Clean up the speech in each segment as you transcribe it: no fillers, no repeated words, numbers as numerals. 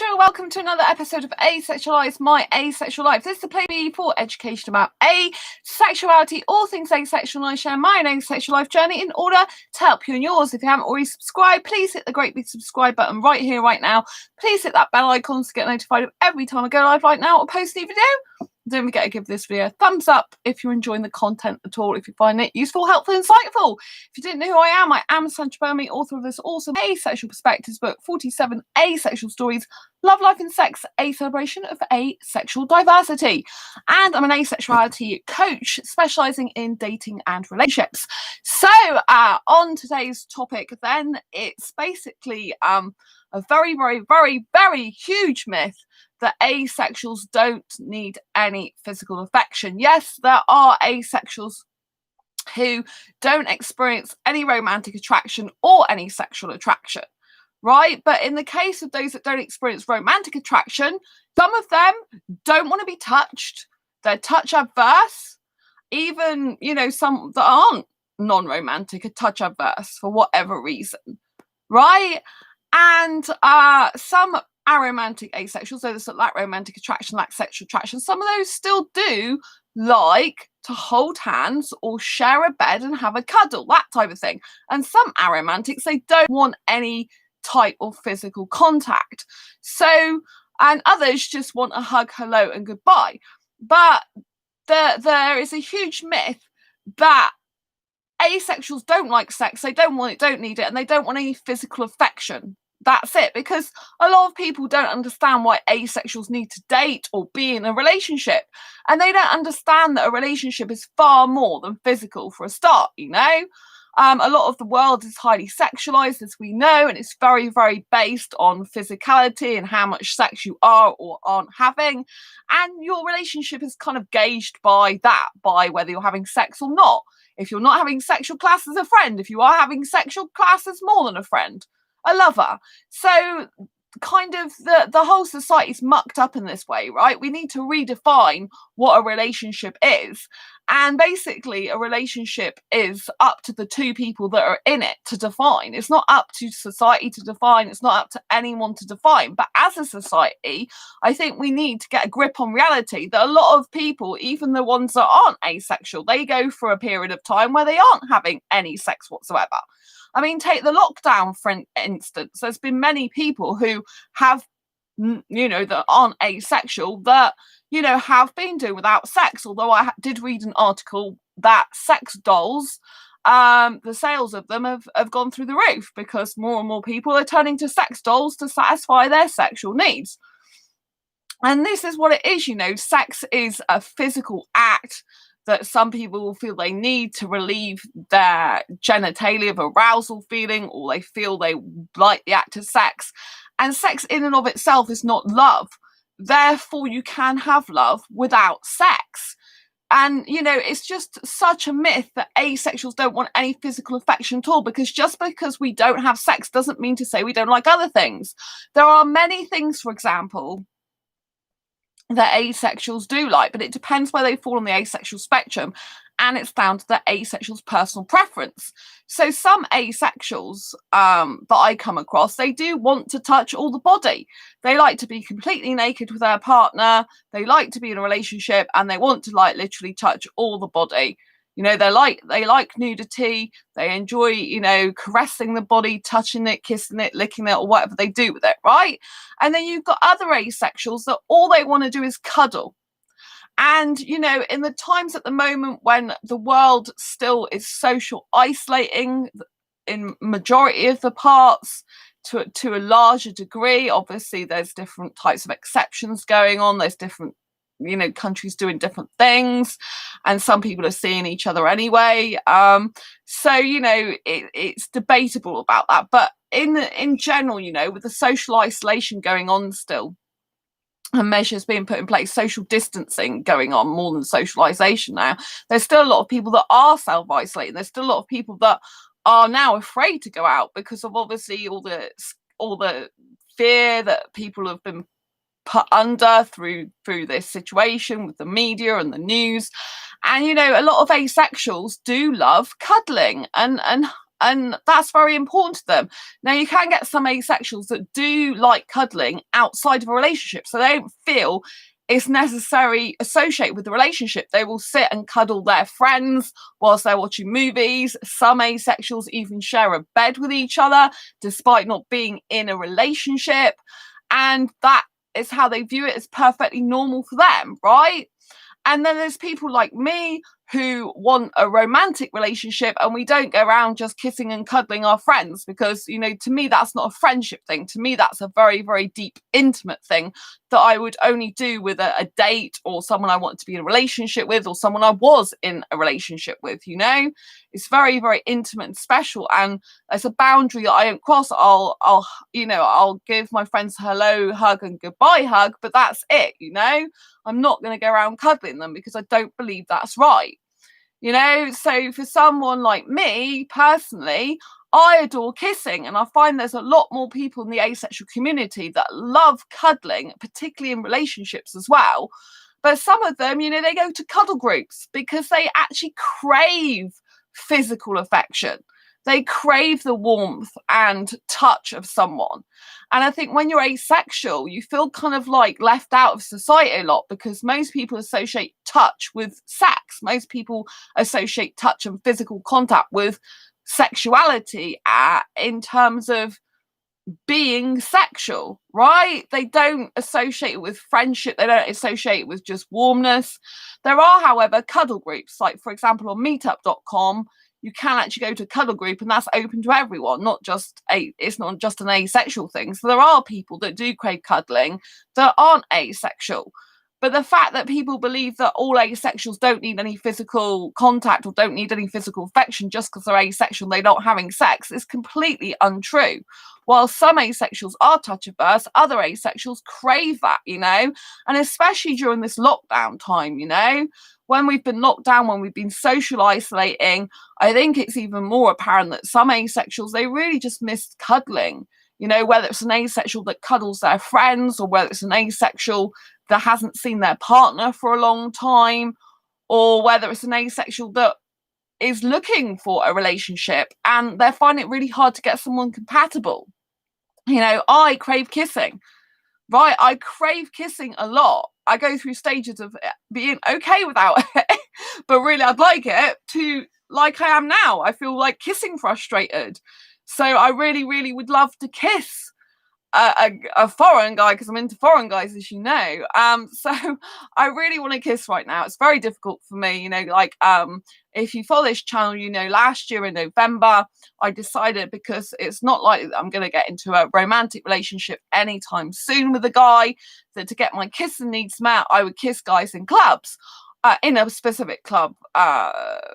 and welcome to another episode of Asexualise, my asexual life. This is the place for education about asexuality, all things asexual, and I share my own asexual life journey in order to help you in yours. If you haven't already subscribed, please hit the great big subscribe button right here, right now. Please hit that bell icon to get notified of every time I go live right now or post a new video. Don't forget to give this video a thumbs up if you're enjoying the content at all, if you find it useful, helpful, insightful. If you didn't know who I am Sandra Burmey, author of this awesome Asexual Perspectives book, 47 Asexual Stories, Love, Life and Sex, a celebration of asexual diversity. And I'm an asexuality coach specialising in dating and relationships. So on today's topic then, it's basically a very, very, very, very huge myth that asexuals don't need any physical affection. Yes, there are asexuals who don't experience any romantic attraction or any sexual attraction, right? But in the case of those that don't experience romantic attraction, some of them don't want to be touched. They're touch adverse. Even, some that aren't non-romantic are touch adverse for whatever reason, right? And some aromantic asexuals, those that lack romantic attraction, lack sexual attraction, some of those still do like to hold hands or share a bed and have a cuddle, that type of thing. And some aromantics, they don't want any type of physical contact. So, and others just want a hug, hello and goodbye. But there is a huge myth that asexuals don't like sex, they don't want it, don't need it, and they don't want any physical affection. That's it, because a lot of people don't understand why asexuals need to date or be in a relationship, and they don't understand that a relationship is far more than physical for a start. A lot of the world is highly sexualized, as we know, and it's very, very based on physicality and how much sex you are or aren't having, and your relationship is kind of gauged by that, by whether you're having sex or not. If you're not having sexual class as a friend, if you are having sexual class as more than a friend, a lover. So kind of the whole society is mucked up in this way, right? We need to redefine what a relationship is. And basically a relationship is up to the two people that are in it to define. It's not up to society to define. It's not up to anyone to define. But as a society, I think we need to get a grip on reality that a lot of people, even the ones that aren't asexual, they go for a period of time where they aren't having any sex whatsoever. I mean, take the lockdown, for instance. There's been many people who have, that aren't asexual that, have been doing without sex. Although I did read an article that sex dolls, the sales of them have gone through the roof because more and more people are turning to sex dolls to satisfy their sexual needs. And this is what it is, sex is a physical act that some people will feel they need to relieve their genitalia of arousal feeling, or they feel they like the act of sex. And sex in and of itself is not love. Therefore, you can have love without sex. And, it's just such a myth that asexuals don't want any physical affection at all, because just because we don't have sex doesn't mean to say we don't like other things. There are many things, for example, that asexuals do like, but it depends where they fall on the asexual spectrum, and it's down to the asexual's personal preference. So some asexuals that I come across, they do want to touch all the body. They like to be completely naked with their partner, they like to be in a relationship, and they want to literally touch all the body. They like nudity, they enjoy, caressing the body, touching it, kissing it, licking it, or whatever they do with it, right? And then you've got other asexuals that all they want to do is cuddle. And, in the times at the moment when the world still is social isolating in majority of the parts, to a larger degree, obviously there's different types of exceptions going on, there's different countries doing different things, and some people are seeing each other anyway. So it's debatable about that. But in general, with the social isolation going on still, and measures being put in place, social distancing going on more than socialization now, there's still a lot of people that are self-isolating. There's still a lot of people that are now afraid to go out because of obviously all the fear that people have been put under through this situation with the media and the news. And a lot of asexuals do love cuddling, and and that's very important to them. Now, you can get some asexuals that do like cuddling outside of a relationship, so they don't feel it's necessary associated with the relationship. They will sit and cuddle their friends whilst they're watching movies. Some asexuals even share a bed with each other despite not being in a relationship, and that is how they view it as perfectly normal for them, right? And then there's people like me who want a romantic relationship, and we don't go around just kissing and cuddling our friends because, you know, to me, that's not a friendship thing. To me, that's a very, very deep, intimate thing that I would only do with a date or someone I wanted to be in a relationship with or someone I was in a relationship with, you know? It's very, very intimate and special, and it's a boundary that I don't cross. I'll give my friends a hello hug and goodbye hug, but that's it, you know? I'm not going to go around cuddling them because I don't believe that's right. You know, so for someone like me personally, I adore kissing, and I find there's a lot more people in the asexual community that love cuddling, particularly in relationships as well. But some of them, you know, they go to cuddle groups because they actually crave physical affection. They crave the warmth and touch of someone. And I think when you're asexual, you feel kind of like left out of society a lot because most people associate touch with sex. Most people associate touch and physical contact with sexuality in terms of being sexual, right? They don't associate it with friendship. They don't associate it with just warmness. There are, however, cuddle groups, like, for example, on meetup.com. You can actually go to a cuddle group, and that's open to everyone, it's not just an asexual thing. So there are people that do crave cuddling that aren't asexual. But the fact that people believe that all asexuals don't need any physical contact or don't need any physical affection just because they're asexual and they're not having sex is completely untrue. While some asexuals are touch averse, other asexuals crave that, you know, and especially during this lockdown time, you know, when we've been locked down, when we've been social isolating, I think it's even more apparent that some asexuals, they really just miss cuddling. You know, whether it's an asexual that cuddles their friends or whether it's an asexual that hasn't seen their partner for a long time, or whether it's an asexual that is looking for a relationship and they're finding it really hard to get someone compatible. You know, I crave kissing, right? I crave kissing a lot. I go through stages of being okay without it, but really I'd like it to like I am now. I feel like kissing frustrated. So I really, really would love to kiss a foreign guy because I'm into foreign guys, as you know. So I really want to kiss right now. It's very difficult for me, you know, like if you follow this channel, you know, last year in November, I decided, because it's not like I'm going to get into a romantic relationship anytime soon with a guy, that to get my kissing needs met, I would kiss guys in clubs. In a specific club,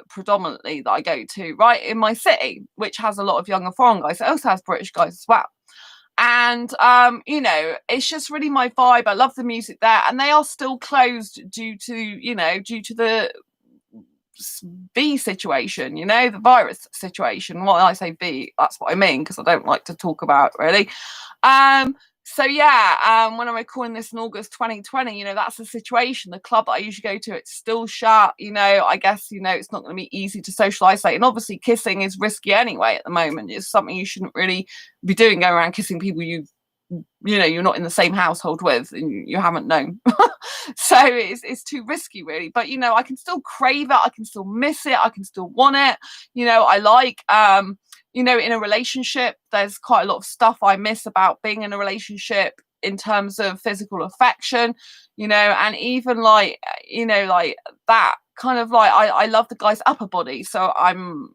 predominantly, that I go to, right in my city, which has a lot of younger foreign guys. It also has British guys as well. And you know, it's just really my vibe. I love the music there, and they are still closed due to the V situation, you know, the virus situation. Well, I say V, that's what I mean, because I don't like to talk about it really. So yeah, when I'm recording this in August 2020, you know, that's the situation. The club that I usually go to, it's still shut. You know, I guess, you know, it's not going to be easy to socialise. And obviously kissing is risky anyway at the moment. It's something you shouldn't really be doing, going around kissing people you know, you're not in the same household with and you haven't known. So it's too risky really. But, you know, I can still crave it. I can still miss it. I can still want it. You know, I like... you know, in a relationship, there's quite a lot of stuff I miss about being in a relationship in terms of physical affection, you know, and even like, you know, like that kind of like, I love the guy's upper body. So I'm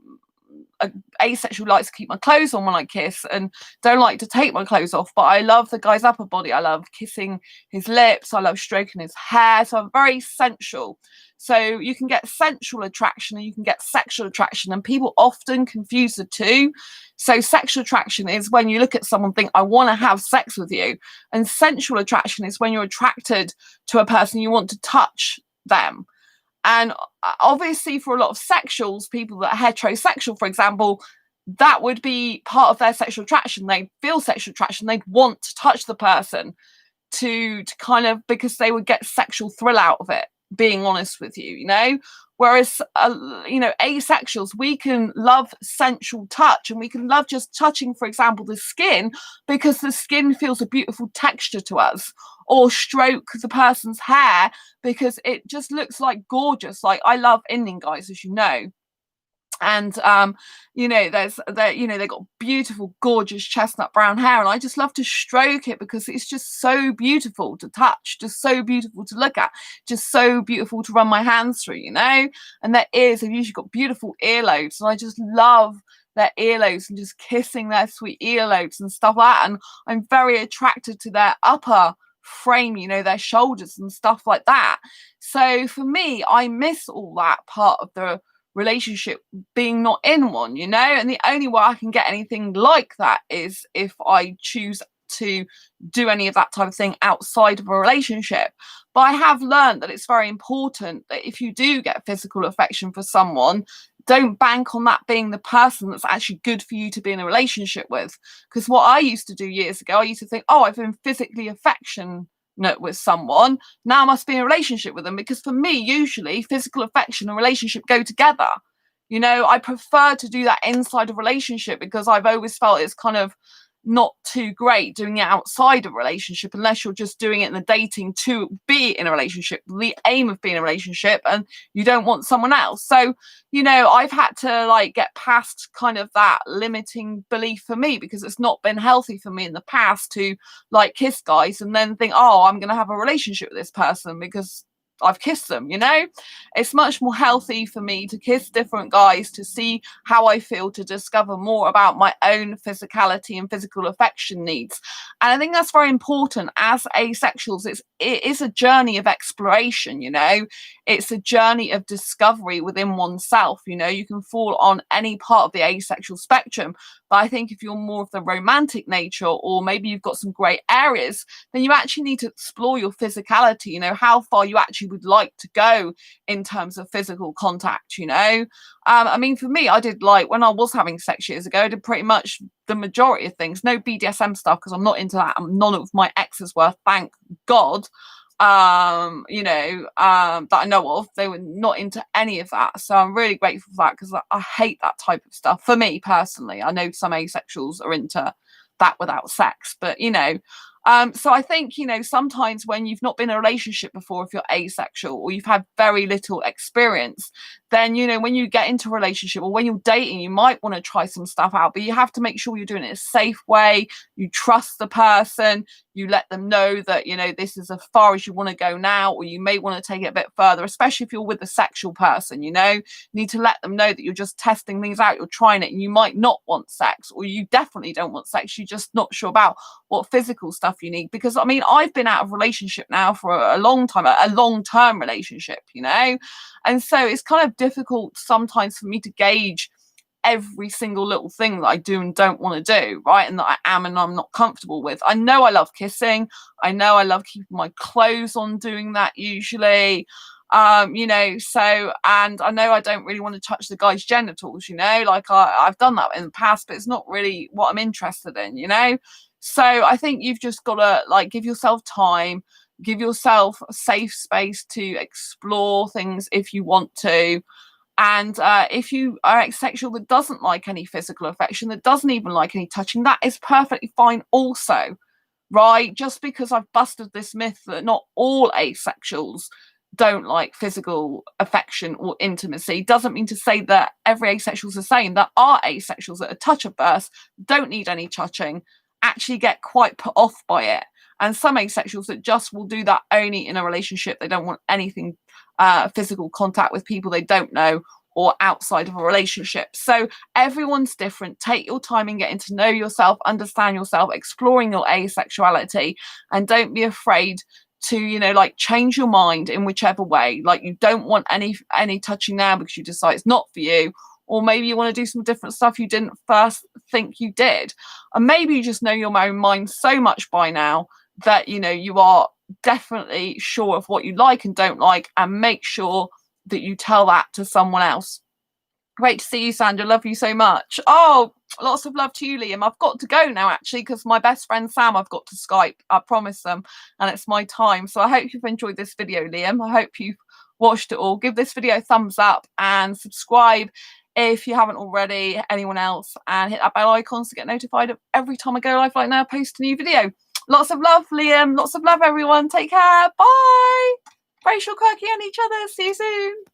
asexual, likes to keep my clothes on when I kiss and don't like to take my clothes off, but I love the guy's upper body. I love kissing his lips. I love stroking his hair. So I'm very sensual. So you can get sensual attraction and you can get sexual attraction, and people often confuse the two. So sexual attraction is when you look at someone and think, I want to have sex with you. And sensual attraction is when you're attracted to a person, you want to touch them. And obviously for a lot of sexuals, people that are heterosexual, for example, that would be part of their sexual attraction. They feel sexual attraction. They'd want to touch the person to kind of, because they would get sexual thrill out of it. being honest with you, you know. Whereas, you know, asexuals, we can love sensual touch, and we can love just touching, for example, the skin, because the skin feels a beautiful texture to us, or stroke the person's hair because it just looks like gorgeous. Like, I love Indian guys, as you know, and you know, you know, they've got beautiful, gorgeous chestnut brown hair, and I just love to stroke it because it's just so beautiful to touch, just so beautiful to look at, just so beautiful to run my hands through, you know. And their ears have usually got beautiful earlobes, and I just love their earlobes and just kissing their sweet earlobes and stuff like that. And I'm very attracted to their upper frame, you know, their shoulders and stuff like that. So for me, I miss all that part of the relationship, being not in one, you know. And the only way I can get anything like that is if I choose to do any of that type of thing outside of a relationship. But I have learned that it's very important that if you do get physical affection for someone, don't bank on that being the person that's actually good for you to be in a relationship with. Because what I used to do years ago, I used to think, oh, I've been physically affectionate with someone, now I must be in a relationship with them. Because for me, usually physical affection and relationship go together. You know, I prefer to do that inside a relationship, because I've always felt it's kind of not too great doing it outside of a relationship, unless you're just doing it in the dating to be in a relationship, the aim of being in a relationship, and you don't want someone else. So, you know, I've had to like get past kind of that limiting belief for me, because it's not been healthy for me in the past to like kiss guys and then think, oh, I'm going to have a relationship with this person because I've kissed them, you know. It's much more healthy for me to kiss different guys, to see how I feel, to discover more about my own physicality and physical affection needs. And I think that's very important as asexuals. It is a journey of exploration, you know. It's a journey of discovery within oneself. You know, you can fall on any part of the asexual spectrum, but I think if you're more of the romantic nature, or maybe you've got some great areas, then you actually need to explore your physicality, you know, how far you actually would like to go in terms of physical contact, you know. I mean, for me, I did, like, when I was having sex years ago, I did pretty much the majority of things. No BDSM stuff, because I'm not into that. None of my exes were, thank God. You know, that I know of, they were not into any of that. So I'm really grateful for that, because I hate that type of stuff. For me personally, I know some asexuals are into that without sex, but you know, so I think, you know, sometimes when you've not been in a relationship before, if you're asexual, or you've had very little experience, then, you know, when you get into a relationship or when you're dating, you might want to try some stuff out, but you have to make sure you're doing it in a safe way. You trust the person, you let them know that, you know, this is as far as you want to go now, or you may want to take it a bit further, especially if you're with a sexual person. You know, you need to let them know that you're just testing things out, you're trying it, and you might not want sex, or you definitely don't want sex, you're just not sure about what physical stuff you need. Because I mean, I've been out of relationship now for a long time, a long-term relationship, you know, and so it's kind of difficult sometimes for me to gauge every single little thing that I do and don't want to do, right, and that I am and I'm not comfortable with. I know I love kissing, I know I love keeping my clothes on doing that usually, you know, so, and I know I don't really want to touch the guy's genitals, you know, like I've done that in the past, but it's not really what I'm interested in, you know. So I think you've just got to like give yourself time, give yourself a safe space to explore things if you want to. And if you are asexual that doesn't like any physical affection, that doesn't even like any touching, that is perfectly fine also, right? Just because I've busted this myth that not all asexuals don't like physical affection or intimacy doesn't mean to say that every asexual is the same. There are asexuals that are touch averse, don't need any touching, actually get quite put off by it. And some asexuals that just will do that only in a relationship. They don't want anything physical contact with people they don't know or outside of a relationship. So everyone's different. Take your time in getting to know yourself, understand yourself, exploring your asexuality, and don't be afraid to, you know, like change your mind in whichever way. Like you don't want any touching now because you decide it's not for you, or maybe you want to do some different stuff you didn't first think you did, and maybe you just know your own mind so much by now that, you know, you are definitely sure of what you like and don't like, and make sure that you tell that to someone else. Great to see you, Sandra. Love you so much. Oh, lots of love to you, Liam. I've got to go now, actually, because my best friend Sam I've got to Skype. I promise them, and it's my time. So I hope you've enjoyed this video, Liam. I hope you've watched it all, give this video a thumbs up and subscribe if you haven't already, anyone else, and hit that bell icon to get notified of every time I go live like now, post a new video. Lots of love, Liam. Lots of love, everyone. Take care. Bye. Racial quirky on each other. See you soon.